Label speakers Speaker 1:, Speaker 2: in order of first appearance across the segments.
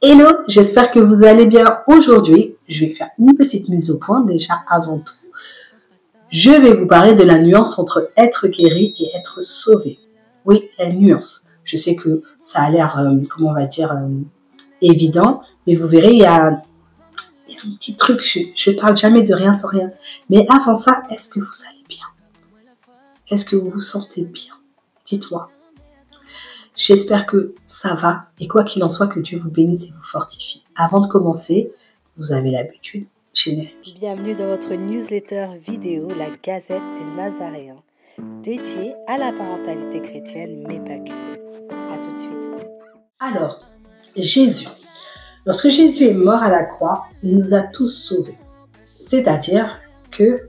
Speaker 1: Hello, j'espère que vous allez bien aujourd'hui. Je vais faire une petite mise au point déjà avant tout. Je vais vous parler de la nuance entre être guéri et être sauvé. Oui, la nuance. Je sais que ça a l'air, évident, mais vous verrez, il y a un petit truc. Je ne parle jamais de rien sans rien. Mais avant ça, est-ce que vous allez bien? Est-ce que vous vous sentez bien? Dites-moi. J'espère que ça va et quoi qu'il en soit, que Dieu vous bénisse et vous fortifie. Avant de commencer, vous avez l'habitude, générique.
Speaker 2: Bienvenue dans votre newsletter vidéo, la Gazette des Nazaréens, dédiée à la parentalité chrétienne, mais pas que. A tout de suite.
Speaker 1: Alors, Jésus. Lorsque Jésus est mort à la croix, il nous a tous sauvés. C'est-à-dire que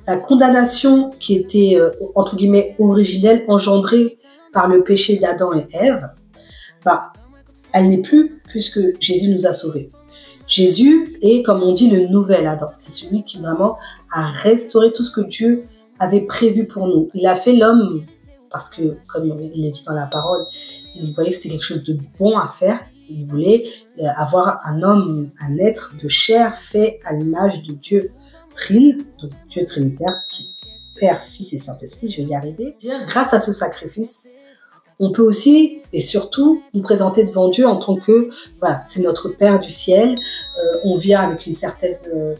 Speaker 1: la condamnation qui était, entre guillemets, originelle, engendrée par le péché d'Adam et Ève, elle n'est plus puisque Jésus nous a sauvés. Jésus est, comme on dit, le nouvel Adam. C'est celui qui vraiment a restauré tout ce que Dieu avait prévu pour nous. Il a fait l'homme parce que, comme il est dit dans la parole, il voyait que c'était quelque chose de bon à faire. Il voulait avoir un homme, un être de chair fait à l'image de Dieu Trine, donc Dieu Trinitaire, qui Père, Fils et Saint-Esprit, je vais y arriver. Grâce à ce sacrifice, on peut aussi et surtout nous présenter devant Dieu en tant que, voilà, c'est notre Père du ciel. On vient avec une certaine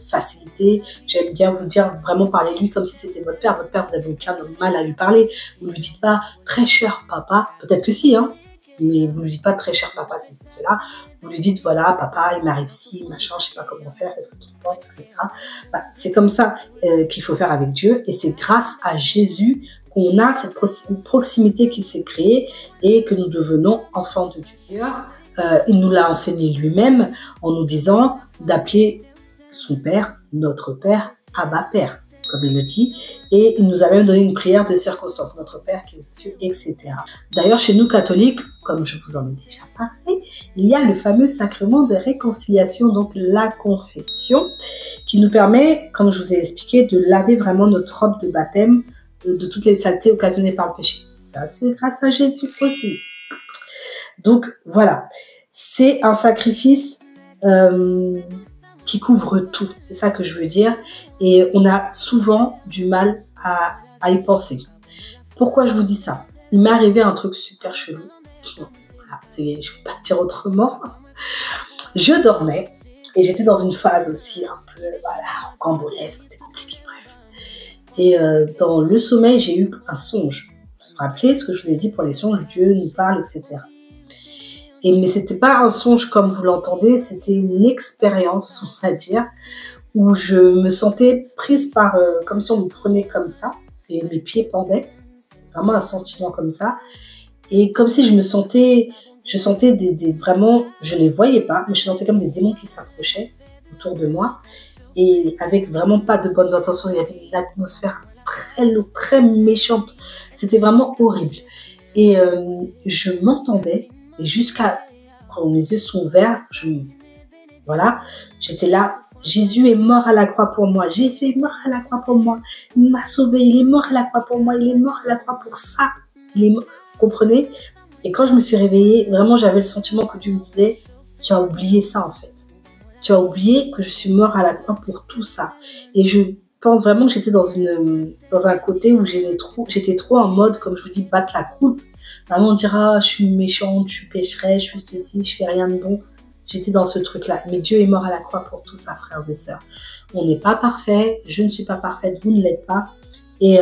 Speaker 1: facilité. J'aime bien vous dire, vraiment parler de lui comme si c'était votre Père. Votre Père, vous n'avez aucun mal à lui parler. Vous ne lui dites pas très cher papa, peut-être que si, hein, mais vous ne lui dites pas très cher papa, si c'est cela. Vous lui dites, voilà, papa, il m'arrive ci, machin, je ne sais pas comment faire, qu'est-ce que tu penses, etc. C'est comme ça qu'il faut faire avec Dieu et c'est grâce à Jésus qu'on a cette proximité qui s'est créée et que nous devenons enfants de Dieu. D'ailleurs, il nous l'a enseigné lui-même en nous disant d'appeler son Père, notre Père, Abba Père, comme il le dit, et il nous a même donné une prière de circonstance, notre Père qui est aux cieux, etc. D'ailleurs, chez nous catholiques, comme je vous en ai déjà parlé, il y a le fameux sacrement de réconciliation, donc la confession, qui nous permet, comme je vous ai expliqué, de laver vraiment notre robe de baptême de toutes les saletés occasionnées par le péché. Ça, c'est grâce à Jésus aussi. Donc, voilà. C'est un sacrifice qui couvre tout. C'est ça que je veux dire. Et on a souvent du mal à y penser. Pourquoi je vous dis ça? Il m'est arrivé un truc super chelou. Voilà, je ne vais pas dire autrement. Je dormais et j'étais dans une phase aussi un peu, voilà, cambolesque, c'était compliqué, bref. Et dans le sommeil, j'ai eu un songe. Vous vous rappelez ce que je vous ai dit pour les songes, Dieu nous parle, etc. Mais c'était pas un songe comme vous l'entendez, c'était une expérience, on va dire, où je me sentais prise par, comme si on me prenait comme ça, et mes pieds pendaient, vraiment un sentiment comme ça, et comme si je sentais vraiment, je les voyais pas, mais je sentais comme des démons qui s'approchaient autour de moi, et avec vraiment pas de bonnes intentions, il y avait une atmosphère très lourde, très méchante, c'était vraiment horrible. Et je m'entendais, et jusqu'à quand mes yeux sont ouverts, voilà, j'étais là. Jésus est mort à la croix pour moi. Jésus est mort à la croix pour moi. Il m'a sauvé. Il est mort à la croix pour moi. Il est mort à la croix pour ça. Il est mort. Vous comprenez? Et quand je me suis réveillée, vraiment, j'avais le sentiment que Dieu me disait, tu as oublié ça en fait. Tu as oublié que je suis mort à la croix pour tout ça. Et je pense vraiment que j'étais dans un côté où j'étais trop en mode, comme je vous dis, battre la coupe. Vraiment dire, ah, je suis méchante, je suis pécheresse, je suis ceci, je fais rien de bon. J'étais dans ce truc-là. Mais Dieu est mort à la croix pour tout ça, frères et sœurs. On n'est pas parfait, je ne suis pas parfaite, vous ne l'êtes pas. Et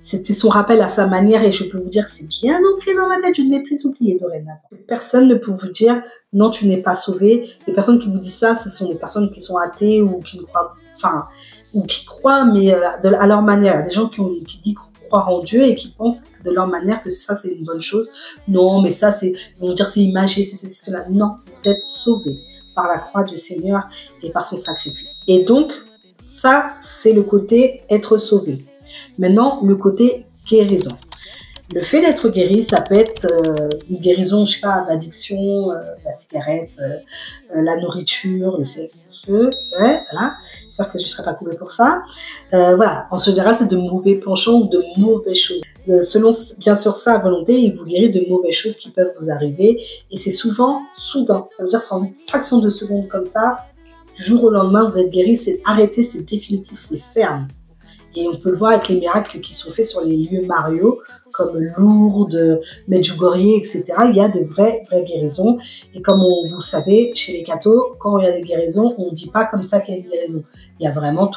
Speaker 1: c'était son rappel à sa manière et je peux vous dire que c'est bien ancré dans ma tête, je ne l'ai plus oublié dorénavant. Personne ne peut vous dire, non, tu n'es pas sauvé. Les personnes qui vous disent ça, ce sont des personnes qui sont athées ou qui ne croient, enfin, ou qui croient, mais à leur manière. Des gens qui disent croire en Dieu et qui pensent de leur manière que ça c'est une bonne chose. Non, mais ça c'est, ils vont dire c'est imagé, c'est ceci, cela. Non, vous êtes sauvés par la croix du Seigneur et par son sacrifice. Et donc, ça c'est le côté être sauvé. Maintenant, le côté guérison. Le fait d'être guéri, ça peut être une guérison, je sais pas, d'addiction, la cigarette, la nourriture, le sexe. Ouais, voilà. J'espère que je ne serai pas coupée pour ça. Voilà. En général, c'est de mauvais penchants ou de mauvaises choses. selon bien sûr sa volonté, il vous guérit de mauvaises choses qui peuvent vous arriver. Et c'est souvent soudain. Ça veut dire c'est en une fraction de seconde comme ça. Du jour au lendemain, vous êtes guéri, c'est arrêté, c'est définitif, c'est ferme. Et on peut le voir avec les miracles qui sont faits sur les lieux mariaux, comme Lourdes, Medjugorje, etc. Il y a de vraies guérisons. Et comme vous le savez, chez les cathos, quand il y a des guérisons, on ne dit pas comme ça qu'il y a une guérison. Il y a vraiment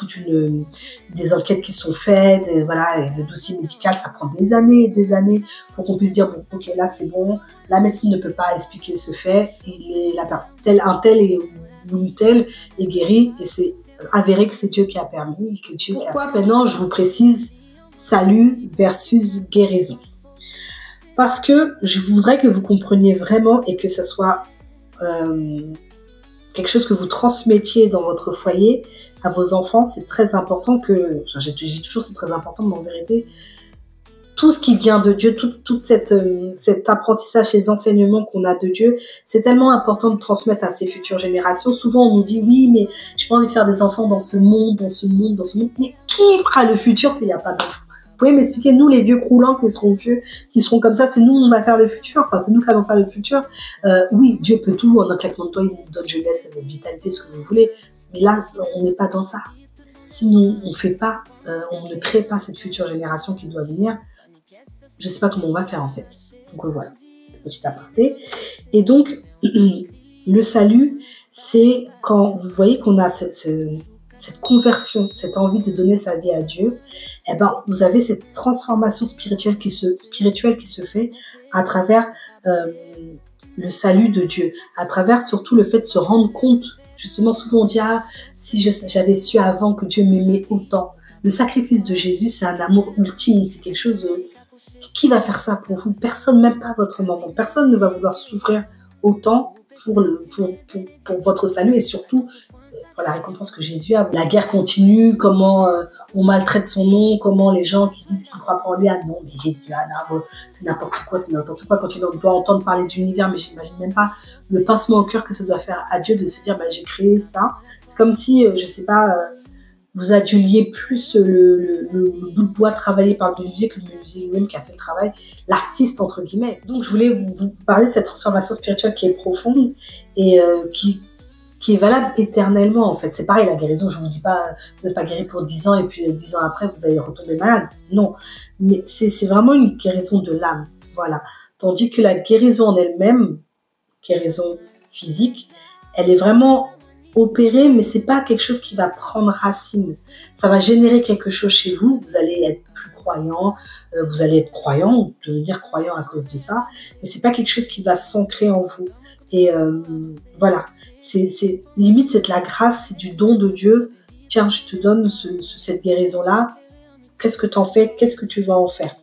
Speaker 1: des enquêtes qui sont faites. Et voilà, et le dossier médical, ça prend des années et des années pour qu'on puisse dire, bon, ok, là c'est bon, la médecine ne peut pas expliquer ce fait. Un tel et une telle est guéri et c'est avéré que c'est Dieu qui a permis. Pourquoi maintenant je vous précise salut versus guérison? Parce que je voudrais que vous compreniez vraiment et que ce soit quelque chose que vous transmettiez dans votre foyer à vos enfants. C'est très important que, je dis toujours c'est très important, mais en vérité, tout ce qui vient de Dieu, tout cet apprentissage, ces enseignements qu'on a de Dieu, c'est tellement important de transmettre à ces futures générations. Souvent, on nous dit, oui, mais j'ai pas envie de faire des enfants dans ce monde. Mais qui fera le futur s'il n'y a pas d'enfants? Vous pouvez m'expliquer, nous, les vieux croulants qui seront vieux, qui seront comme ça, c'est nous, on va faire le futur. Enfin, c'est nous qui allons faire le futur. Oui, Dieu peut tout. En un claquement de doigts, il nous donne jeunesse, vitalité, ce que vous voulez. Mais là, on n'est pas dans ça. Si nous, on fait pas, on ne crée pas cette future génération qui doit venir, je ne sais pas comment on va faire en fait. Donc voilà, petit aparté. Et donc, le salut, c'est quand vous voyez qu'on a cette conversion, cette envie de donner sa vie à Dieu, eh ben, vous avez cette transformation spirituelle qui se fait à travers le salut de Dieu, à travers surtout le fait de se rendre compte. Justement, souvent on dit, ah, si j'avais su avant que Dieu m'aimait autant. Le sacrifice de Jésus, c'est un amour ultime, c'est quelque chose... Qui va faire ça pour vous? Personne, même pas votre maman. Personne ne va vouloir souffrir autant pour votre salut et surtout pour la récompense que Jésus a. La guerre continue, comment on maltraite son nom, comment les gens qui disent qu'ils ne croient pas en lui, ah non, mais Jésus, c'est n'importe quoi, quand il doit entendre parler d'univers, mais j'imagine même pas le pincement au cœur que ça doit faire à Dieu de se dire, bah, j'ai créé ça. C'est comme si, je sais pas... vous aduliez plus le bout de bois travaillé par le menuisier que le menuisier lui-même qui a fait le travail, l'artiste entre guillemets. Donc je voulais vous parler de cette transformation spirituelle qui est profonde et qui est valable éternellement en fait. C'est pareil, la guérison, je vous dis pas, vous n'êtes pas guéri pour 10 ans et puis 10 ans après vous allez retomber malade. Non, mais c'est vraiment une guérison de l'âme, voilà. Tandis que la guérison en elle-même, guérison physique, elle est vraiment opérer, mais c'est pas quelque chose qui va prendre racine. Ça va générer quelque chose chez vous. Vous allez être plus croyant, vous allez être croyant ou devenir croyant à cause de ça, mais c'est pas quelque chose qui va s'ancrer en vous. Et voilà, c'est limite c'est de la grâce, c'est du don de Dieu. Tiens, je te donne cette guérison-là. Qu'est-ce que tu en fais? Qu'est-ce que tu vas en faire?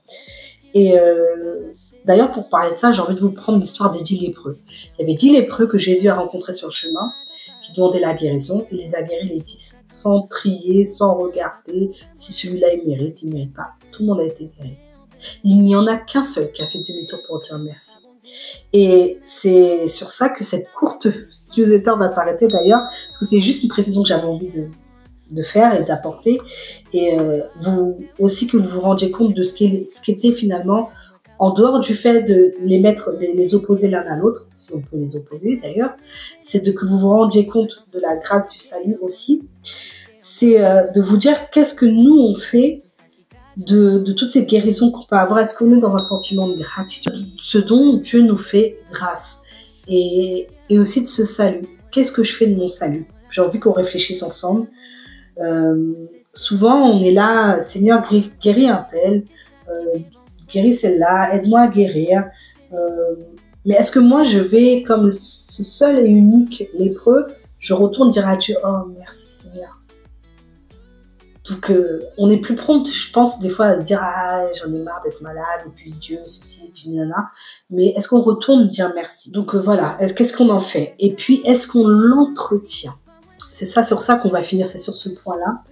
Speaker 1: Et d'ailleurs, pour parler de ça, j'ai envie de vous prendre l'histoire des 10 lépreux. Il y avait 10 lépreux que Jésus a rencontrés sur le chemin, qui demandaient la guérison. Il les a guéris les 10, sans trier, sans regarder si celui-là il mérite, il ne mérite pas. Tout le monde a été guéri. Il n'y en a qu'un seul qui a fait demi-tour pour dire merci. Et c'est sur ça que cette courte newsletter va s'arrêter d'ailleurs, parce que c'est juste une précision que j'avais envie de faire et d'apporter. Et vous aussi que vous vous rendiez compte de ce qu'était finalement, en dehors du fait de les opposer l'un à l'autre, si on peut les opposer d'ailleurs, c'est que vous vous rendiez compte de la grâce du salut aussi. C'est de vous dire qu'est-ce que nous on fait de toutes ces guérisons qu'on peut avoir. Est-ce qu'on est dans un sentiment de gratitude, ce dont Dieu nous fait grâce, et aussi de ce salut. Qu'est-ce que je fais de mon salut? J'ai envie qu'on réfléchisse ensemble. Souvent on est là, Seigneur, guéris un tel, guéris celle-là, aide-moi à guérir. Mais est-ce que moi je vais, comme ce seul et unique lépreux, je retourne dire à Dieu, oh merci Seigneur. Donc on est plus prompt, je pense, des fois à se dire, ah j'en ai marre d'être malade, et puis Dieu, ceci, tu nana. Mais est-ce qu'on retourne dire merci? Donc voilà, qu'est-ce qu'on en fait? Et puis est-ce qu'on l'entretient? C'est ça, sur ça qu'on va finir, c'est sur ce point-là.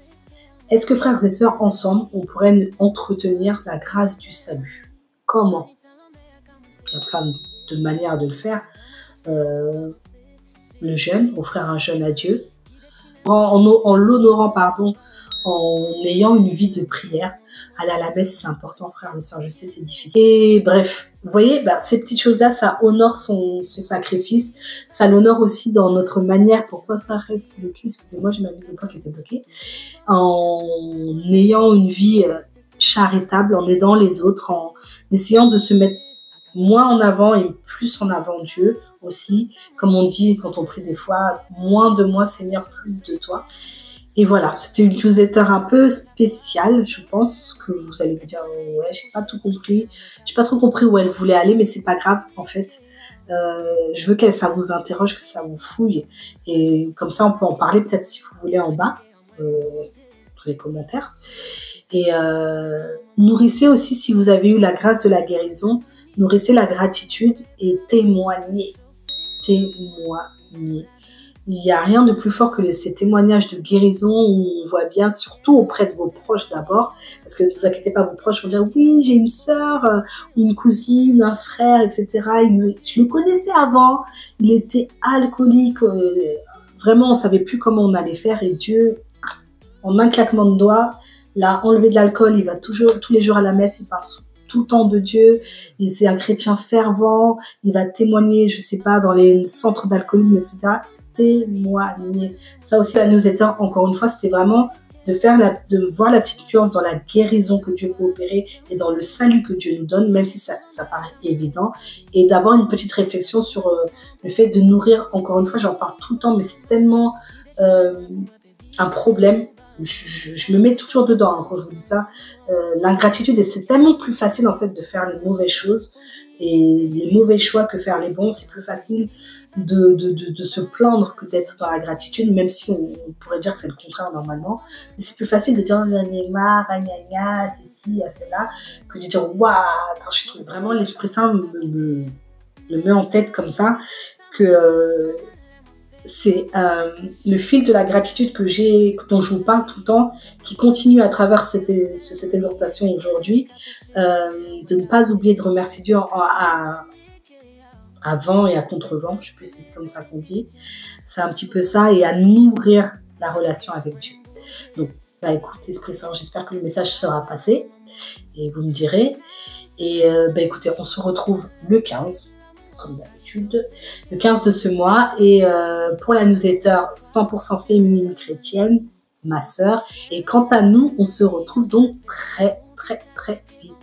Speaker 1: Est-ce que frères et sœurs, ensemble, on pourrait entretenir la grâce du salut? Comment? Il y a plein de manières de le faire. Le jeûne, offrir un jeûne à Dieu, en l'honorant, pardon, en ayant une vie de prière. Aller à la messe, c'est important, frères et sœurs, je sais, c'est difficile. Et bref, vous voyez, ces petites choses-là, ça honore son sacrifice, ça l'honore aussi dans notre manière. Pourquoi ça reste bloqué? Excusez-moi, j'ai ma mise au point qui était bloquée. En ayant une vie charitable, en aidant les autres, en essayant de se mettre moins en avant et plus en avant Dieu aussi. Comme on dit quand on prie des fois, moins de moi Seigneur, plus de toi. Et voilà, c'était une newsletter un peu spéciale, je pense que vous allez me dire ouais, j'ai pas tout compris, j'ai pas trop compris où elle voulait aller, mais c'est pas grave en fait. Je veux que ça vous interroge, que ça vous fouille, et comme ça on peut en parler peut-être si vous voulez en bas, dans les commentaires. Et nourrissez aussi, si vous avez eu la grâce de la guérison, nourrissez la gratitude et témoignez. Témoignez. Il n'y a rien de plus fort que ces témoignages de guérison où on voit bien, surtout auprès de vos proches d'abord, parce que ne vous inquiétez pas, vos proches vont dire oui, j'ai une sœur, une cousine, un frère, etc. Je le connaissais avant, il était alcoolique, vraiment on ne savait plus comment on allait faire et Dieu, en un claquement de doigts, l'a enlevé de l'alcool, il va toujours, tous les jours à la messe, il parle tout le temps de Dieu, c'est un chrétien fervent, il va témoigner, je sais pas, dans les centres d'alcoolisme, etc. Témoigner. Ça aussi, la newsletter, encore une fois, c'était vraiment de voir la petite nuance dans la guérison que Dieu peut opérer et dans le salut que Dieu nous donne, même si ça paraît évident, et d'avoir une petite réflexion sur le fait de nourrir, encore une fois, j'en parle tout le temps, mais c'est tellement un problème. Je me mets toujours dedans hein, quand je vous dis ça. L'ingratitude, et c'est tellement plus facile en fait de faire les mauvaises choses et les mauvais choix que faire les bons. C'est plus facile de se plaindre que d'être dans la gratitude, même si on pourrait dire que c'est le contraire normalement. Mais c'est plus facile de dire oh, j'en ai marre, gna, c'est ci, c'est là, que de dire waouh, je trouve vraiment l'Esprit Saint me met en tête comme ça que c'est le fil de la gratitude dont je vous parle tout le temps, qui continue à travers cette exhortation aujourd'hui, de ne pas oublier de remercier Dieu à vent et à contre-vent, je ne sais plus si c'est comme ça qu'on dit, c'est un petit peu ça, et à nourrir la relation avec Dieu. Donc, écoute, Esprit Saint, j'espère que le message sera passé, et vous me direz, et écoutez, on se retrouve le 15, comme d'habitude, le 15 de ce mois, et pour la newsletter 100% féminine chrétienne, ma sœur, et quant à nous, on se retrouve donc très vite.